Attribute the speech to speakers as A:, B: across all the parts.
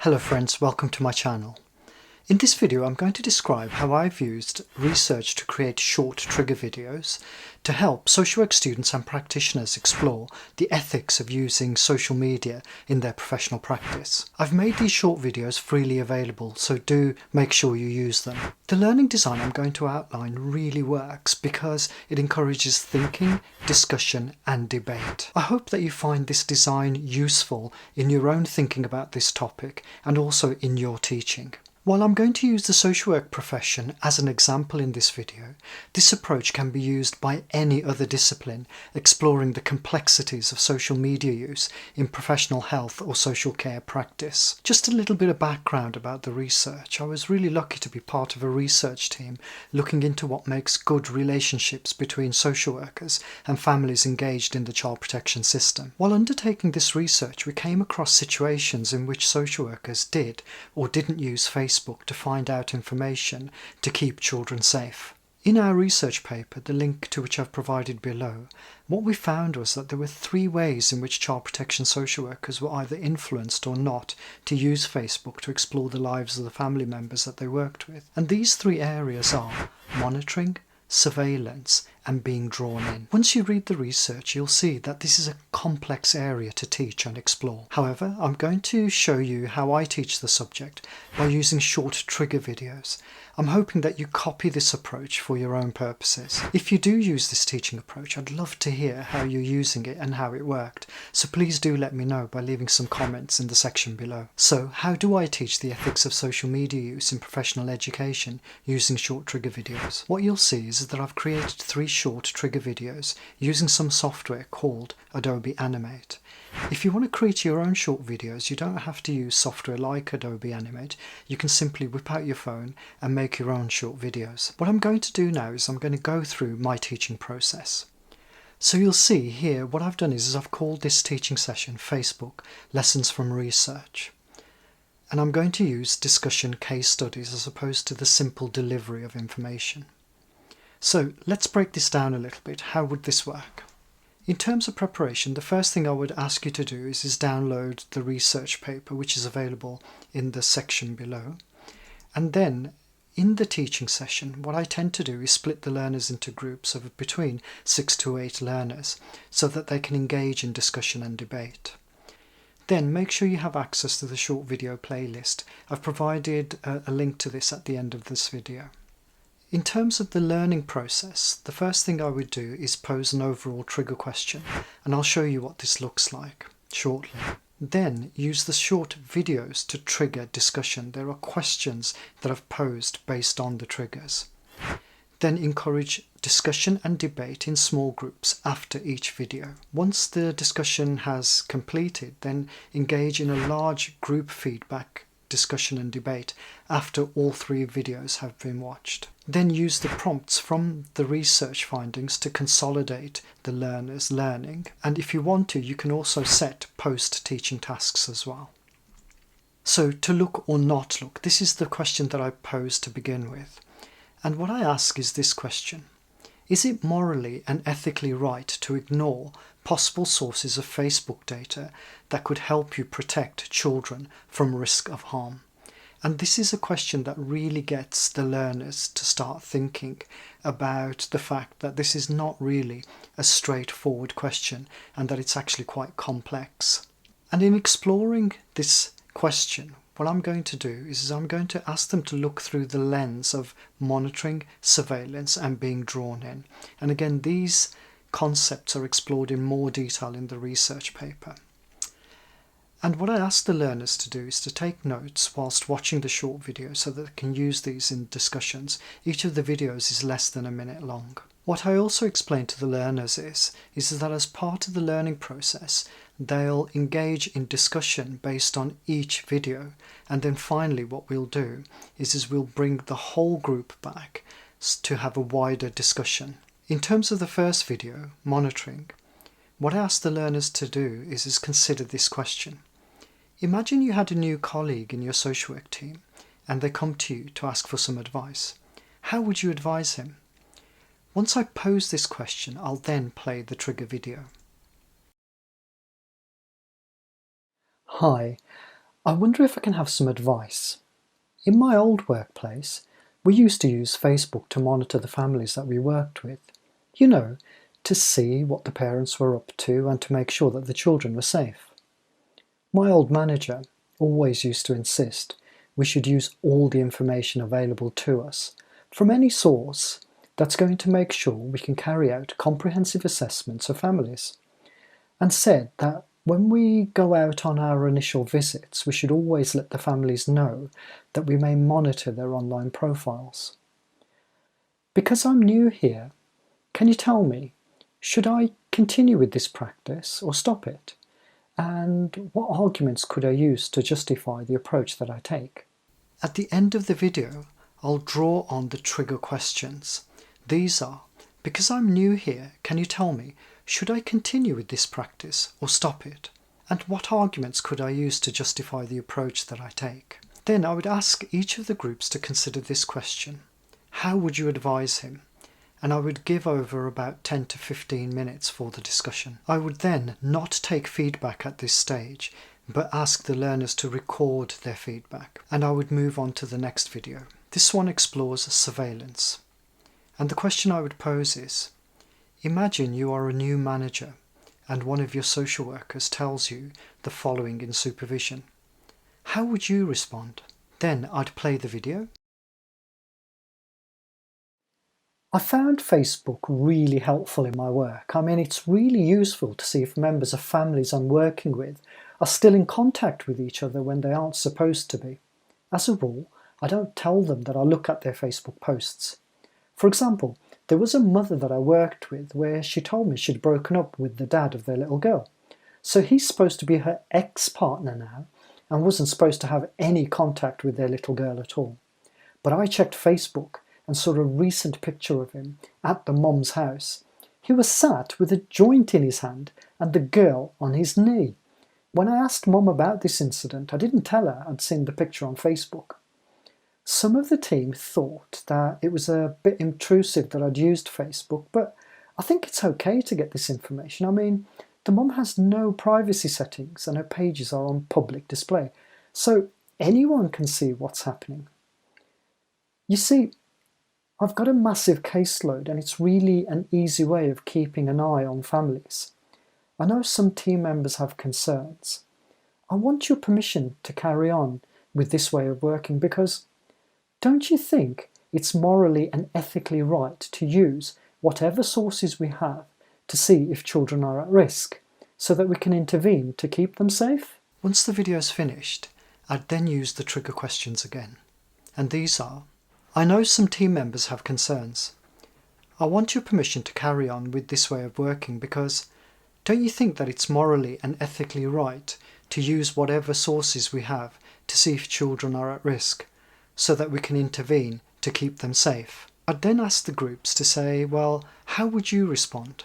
A: Hello friends, welcome to my channel. In this video I'm going to describe how I've used research to create short trigger videos to help social work students and practitioners explore the ethics of using social media in their professional practice. I've made these short videos freely available, so do make sure you use them. The learning design I'm going to outline really works because it encourages thinking, discussion and debate. I hope that you find this design useful in your own thinking about this topic and also in your teaching. While I'm going to use the social work profession as an example in this video, this approach can be used by any other discipline exploring the complexities of social media use in professional health or social care practice. Just a little bit of background about the research. I was really lucky to be part of a research team looking into what makes good relationships between social workers and families engaged in the child protection system. While undertaking this research, we came across situations in which social workers did or didn't use Facebook to find out information to keep children safe. In our research paper, the link to which I've provided below, what we found was that there were 3 ways in which child protection social workers were either influenced or not to use Facebook to explore the lives of the family members that they worked with. And these 3 areas are monitoring, surveillance and being drawn in. Once you read the research, you'll see that this is a complex area to teach and explore. However, I'm going to show you how I teach the subject by using short trigger videos. I'm hoping that you copy this approach for your own purposes. If you do use this teaching approach, I'd love to hear how you're using it and how it worked. So please do let me know by leaving some comments in the section below. So how do I teach the ethics of social media use in professional education using short trigger videos? What you'll see is that I've created 3 short trigger videos using some software called Adobe Animate. If you want to create your own short videos, you don't have to use software like Adobe Animate. You can simply whip out your phone and make your own short videos. What I'm going to do now is I'm going to go through my teaching process. So you'll see here what I've done is I've called this teaching session Facebook Lessons from Research. And I'm going to use discussion case studies as opposed to the simple delivery of information. So let's break this down a little bit. How would this work? In terms of preparation, the first thing I would ask you to do is download the research paper, which is available in the section below. And then in the teaching session, what I tend to do is split the learners into groups of between 6 to 8 learners so that they can engage in discussion and debate. Then make sure you have access to the short video playlist. I've provided a link to this at the end of this video. In terms of the learning process, the first thing I would do is pose an overall trigger question, and I'll show you what this looks like shortly. Then use the short videos to trigger discussion. There are questions that I've posed based on the triggers. Then encourage discussion and debate in small groups after each video. Once the discussion has completed, then engage in a large group feedback discussion and debate after all 3 videos have been watched. Then use the prompts from the research findings to consolidate the learner's learning, and if you want to, you can also set post-teaching tasks as well. So to look or not look, this is the question that I posed to begin with. And what I ask is this question: is it morally and ethically right to ignore possible sources of Facebook data that could help you protect children from risk of harm? And this is a question that really gets the learners to start thinking about the fact that this is not really a straightforward question and that it's actually quite complex. And in exploring this question, what I'm going to do is I'm going to ask them to look through the lens of monitoring, surveillance and being drawn in. And again, these concepts are explored in more detail in the research paper. And what I ask the learners to do is to take notes whilst watching the short video so that they can use these in discussions. Each of the videos is less than a minute long. What I also explain to the learners is that as part of the learning process, they'll engage in discussion based on each video. And then finally what we'll do is we'll bring the whole group back to have a wider discussion. In terms of the first video, monitoring, what I ask the learners to do is consider this question. Imagine you had a new colleague in your social work team and they come to you to ask for some advice. How would you advise him? Once I pose this question, I'll then play the trigger video. Hi, I wonder if I can have some advice. In my old workplace, we used to use Facebook to monitor the families that we worked with. You know, to see what the parents were up to and to make sure that the children were safe. My old manager always used to insist we should use all the information available to us from any source that's going to make sure we can carry out comprehensive assessments of families, and said that when we go out on our initial visits, we should always let the families know that we may monitor their online profiles. Because I'm new here, can you tell me, should I continue with this practice or stop it? And what arguments could I use to justify the approach that I take? At the end of the video, I'll draw on the trigger questions. These are, because I'm new here, can you tell me, should I continue with this practice or stop it? And what arguments could I use to justify the approach that I take? Then I would ask each of the groups to consider this question. How would you advise him? And I would give over about 10 to 15 minutes for the discussion. I would then not take feedback at this stage, but ask the learners to record their feedback. And I would move on to the next video. This one explores surveillance. And the question I would pose is, imagine you are a new manager and one of your social workers tells you the following in supervision. How would you respond? Then I'd play the video. I found Facebook really helpful in my work. I mean, it's really useful to see if members of families I'm working with are still in contact with each other when they aren't supposed to be. As a rule, I don't tell them that I look at their Facebook posts. For example, there was a mother that I worked with where she told me she'd broken up with the dad of their little girl. So he's supposed to be her ex-partner now and wasn't supposed to have any contact with their little girl at all. But I checked Facebook and saw a recent picture of him at the mum's house. He was sat with a joint in his hand and the girl on his knee. When I asked Mum about this incident, I didn't tell her I'd seen the picture on Facebook. Some of the team thought that it was a bit intrusive that I'd used Facebook, but I think it's okay to get this information. I mean, the mum has no privacy settings and her pages are on public display, so anyone can see what's happening. You see, I've got a massive caseload and it's really an easy way of keeping an eye on families. I know some team members have concerns. I want your permission to carry on with this way of working because don't you think it's morally and ethically right to use whatever sources we have to see if children are at risk so that we can intervene to keep them safe? Once the video is finished, I'd then use the trigger questions again. And these are, I know some team members have concerns. I want your permission to carry on with this way of working because don't you think that it's morally and ethically right to use whatever sources we have to see if children are at risk so that we can intervene to keep them safe? I'd then ask the groups to say, well, how would you respond?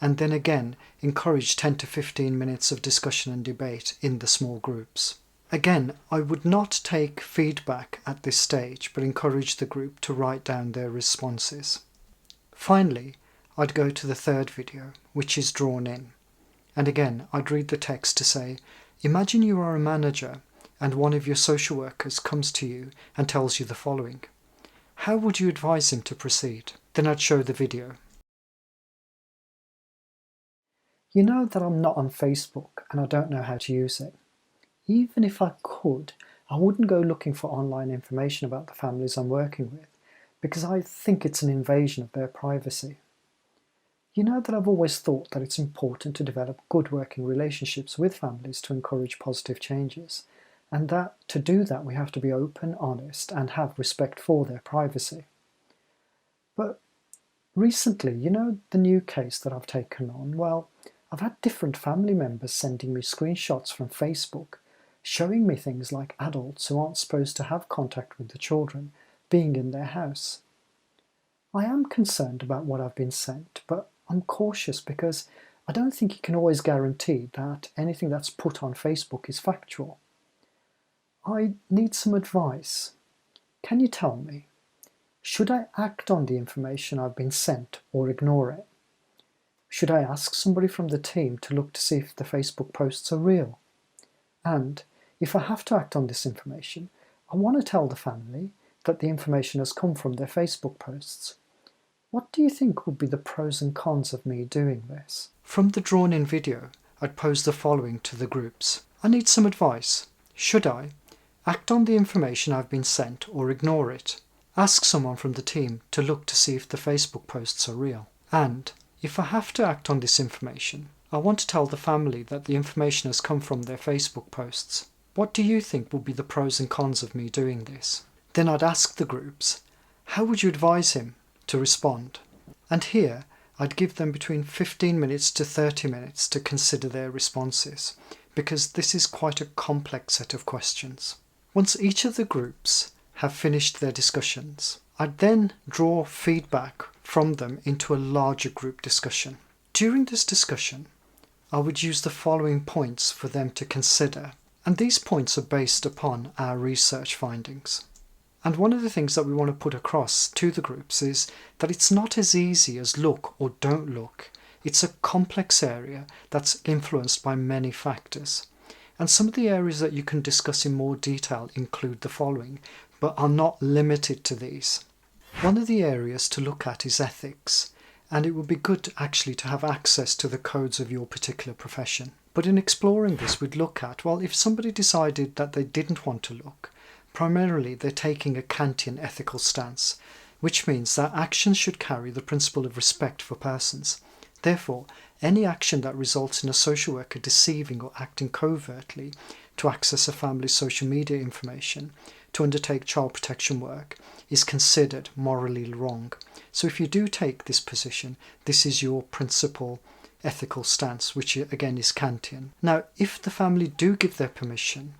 A: And then again, encourage 10 to 15 minutes of discussion and debate in the small groups. Again, I would not take feedback at this stage, but encourage the group to write down their responses. Finally, I'd go to the third video, which is drawn in. And again, I'd read the text to say, imagine you are a manager and one of your social workers comes to you and tells you the following. How would you advise him to proceed? Then I'd show the video. You know that I'm not on Facebook and I don't know how to use it. Even if I could, I wouldn't go looking for online information about the families I'm working with because I think it's an invasion of their privacy. You know that I've always thought that it's important to develop good working relationships with families to encourage positive changes, and that to do that we have to be open, honest, and have respect for their privacy. But recently, you know the new case that I've taken on? Well, I've had different family members sending me screenshots from Facebook showing me things like adults who aren't supposed to have contact with the children being in their house. I am concerned about what I've been sent, but I'm cautious because I don't think you can always guarantee that anything that's put on Facebook is factual. I need some advice. Can you tell me, should I act on the information I've been sent or ignore it? Should I ask somebody from the team to look to see if the Facebook posts are real? And If I have to act on this information, I want to tell the family that the information has come from their Facebook posts. What do you think would be the pros and cons of me doing this? From the drawn-in video, I'd pose the following to the groups. I need some advice. Should I act on the information I've been sent or ignore it? Ask someone from the team to look to see if the Facebook posts are real. And if I have to act on this information, I want to tell the family that the information has come from their Facebook posts. What do you think will be the pros and cons of me doing this? Then I'd ask the groups, how would you advise him to respond? And here, I'd give them between 15 minutes to 30 minutes to consider their responses, because this is quite a complex set of questions. Once each of the groups have finished their discussions, I'd then draw feedback from them into a larger group discussion. During this discussion, I would use the following points for them to consider, and these points are based upon our research findings. And one of the things that we want to put across to the groups is that it's not as easy as look or don't look. It's a complex area that's influenced by many factors. And some of the areas that you can discuss in more detail include the following, but are not limited to these. One of the areas to look at is ethics, and it would be good actually to have access to the codes of your particular profession. But in exploring this, we'd look at, well, if somebody decided that they didn't want to look, primarily they're taking a Kantian ethical stance, which means that actions should carry the principle of respect for persons. Therefore, any action that results in a social worker deceiving or acting covertly to access a family's social media information to undertake child protection work is considered morally wrong. So if you do take this position, this is your principal ethical stance, which again is Kantian. Now, if the family do give their permission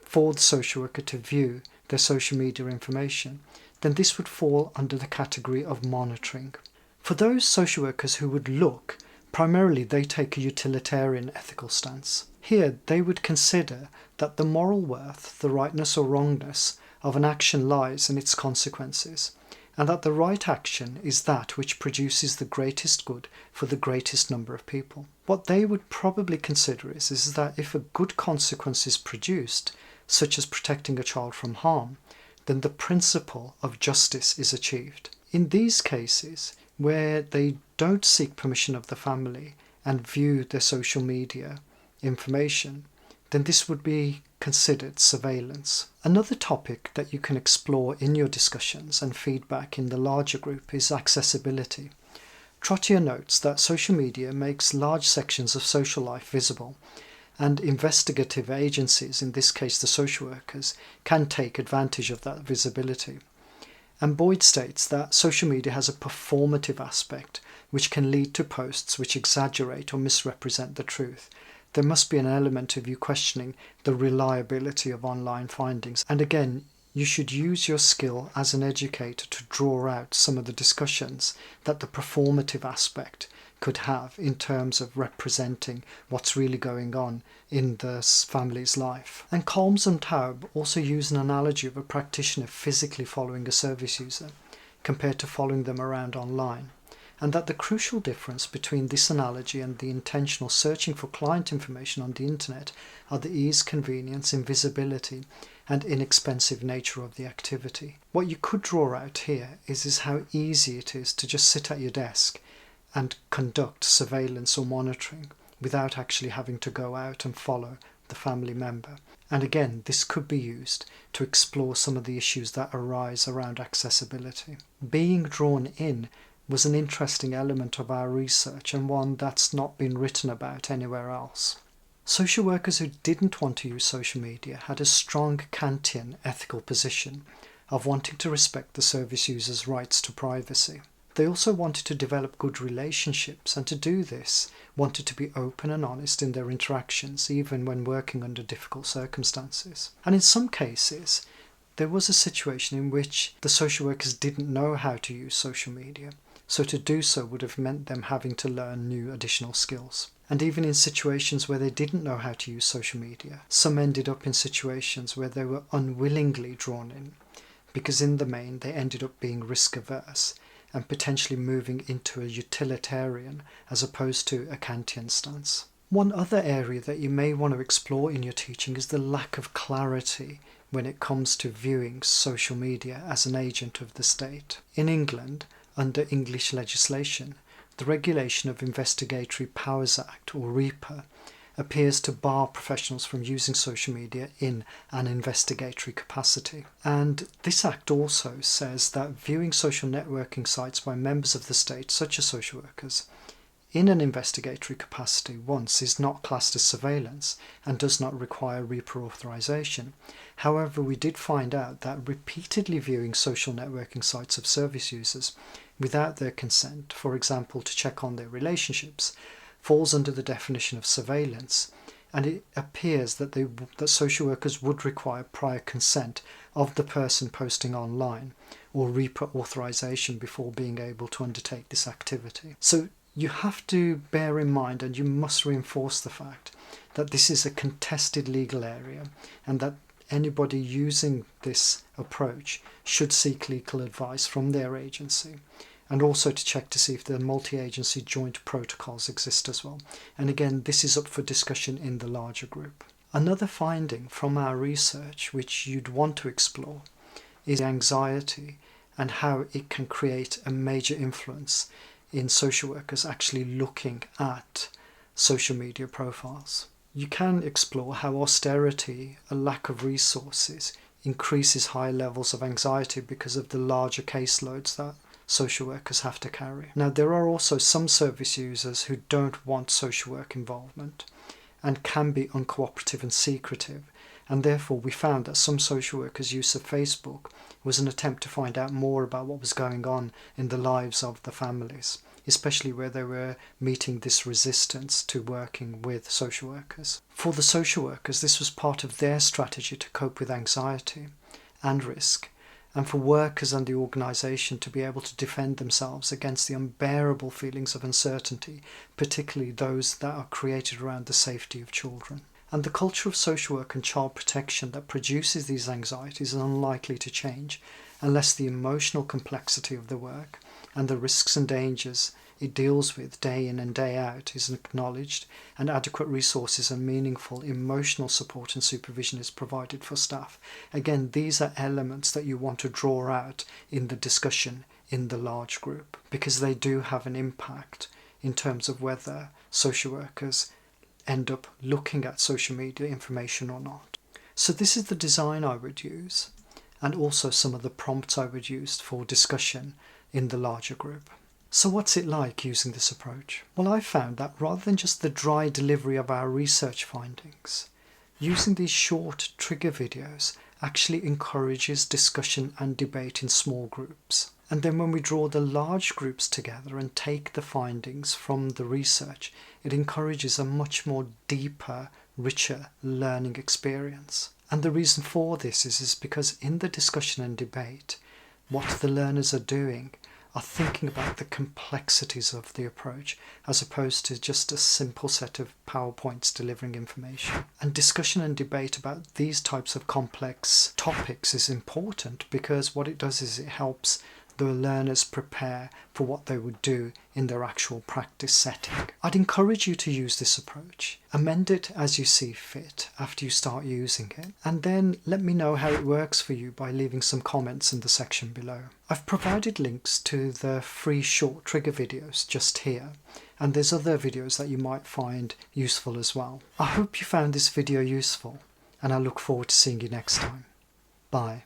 A: for the social worker to view their social media information, then this would fall under the category of monitoring. For those social workers who would look, primarily they take a utilitarian ethical stance. Here they would consider that the moral worth, the rightness or wrongness of an action lies in its consequences, and that the right action is that which produces the greatest good for the greatest number of people. What they would probably consider is that if a good consequence is produced, such as protecting a child from harm, then the principle of justice is achieved. In these cases, where they don't seek permission of the family and view their social media information, then this would be considered surveillance. Another topic that you can explore in your discussions and feedback in the larger group is accessibility. Trottier notes that social media makes large sections of social life visible, and investigative agencies, in this case the social workers, can take advantage of that visibility. And Boyd states that social media has a performative aspect which can lead to posts which exaggerate or misrepresent the truth. There must be an element of you questioning the reliability of online findings. And again, you should use your skill as an educator to draw out some of the discussions that the performative aspect could have in terms of representing what's really going on in the family's life. And Colmes and Taub also use an analogy of a practitioner physically following a service user compared to following them around online, and that the crucial difference between this analogy and the intentional searching for client information on the internet are the ease, convenience, invisibility, and inexpensive nature of the activity. What you could draw out here is how easy it is to just sit at your desk and conduct surveillance or monitoring without actually having to go out and follow the family member. And again, this could be used to explore some of the issues that arise around accessibility. Being drawn in was an interesting element of our research and one that's not been written about anywhere else. Social workers who didn't want to use social media had a strong Kantian ethical position of wanting to respect the service user's rights to privacy. They also wanted to develop good relationships, and to do this, wanted to be open and honest in their interactions, even when working under difficult circumstances. And in some cases, there was a situation in which the social workers didn't know how to use social media, so to do so would have meant them having to learn new additional skills. And even in situations where they didn't know how to use social media, some ended up in situations where they were unwillingly drawn in, because in the main they ended up being risk averse and potentially moving into a utilitarian as opposed to a Kantian stance. One other area that you may want to explore in your teaching is the lack of clarity when it comes to viewing social media as an agent of the state. In England, under English legislation, the Regulation of Investigatory Powers Act, or REPA, appears to bar professionals from using social media in an investigatory capacity. And this act also says that viewing social networking sites by members of the state, such as social workers, in an investigatory capacity once is not classed as surveillance and does not require REPA authorization. However, we did find out that repeatedly viewing social networking sites of service users without their consent, for example to check on their relationships, falls under the definition of surveillance, and it appears that social workers would require prior consent of the person posting online or REPA authorization before being able to undertake this activity. So you have to bear in mind, and you must reinforce the fact that this is a contested legal area and that anybody using this approach should seek legal advice from their agency, and also to check to see if the multi-agency joint protocols exist as well. And again, this is up for discussion in the larger group. Another finding from our research which you'd want to explore is anxiety and how it can create a major influence in social workers actually looking at social media profiles. You can explore how austerity, a lack of resources, increases high levels of anxiety because of the larger caseloads that social workers have to carry. Now, there are also some service users who don't want social work involvement and can be uncooperative and secretive, and therefore we found that some social workers' use of Facebook was an attempt to find out more about what was going on in the lives of the families, especially where they were meeting this resistance to working with social workers. For the social workers, this was part of their strategy to cope with anxiety and risk, and for workers and the organisation to be able to defend themselves against the unbearable feelings of uncertainty, particularly those that are created around the safety of children. And the culture of social work and child protection that produces these anxieties is unlikely to change unless the emotional complexity of the work and the risks and dangers it deals with day in and day out is acknowledged, and adequate resources and meaningful emotional support and supervision is provided for staff. Again, these are elements that you want to draw out in the discussion in the large group, because they do have an impact in terms of whether social workers end up looking at social media information or not. So this is the design I would use, and also some of the prompts I would use for discussion in the larger group. So what's it like using this approach? Well, I found that rather than just the dry delivery of our research findings, using these short trigger videos actually encourages discussion and debate in small groups. And then when we draw the large groups together and take the findings from the research, it encourages a much more deeper, richer learning experience. And the reason for this is because in the discussion and debate, what the learners are doing are thinking about the complexities of the approach as opposed to just a simple set of PowerPoints delivering information. And discussion and debate about these types of complex topics is important because what it does is it helps the learners prepare for what they would do in their actual practice setting. I'd encourage you to use this approach. Amend it as you see fit after you start using it, and then let me know how it works for you by leaving some comments in the section below. I've provided links to the free short trigger videos just here, and there's other videos that you might find useful as well. I hope you found this video useful, and I look forward to seeing you next time. Bye.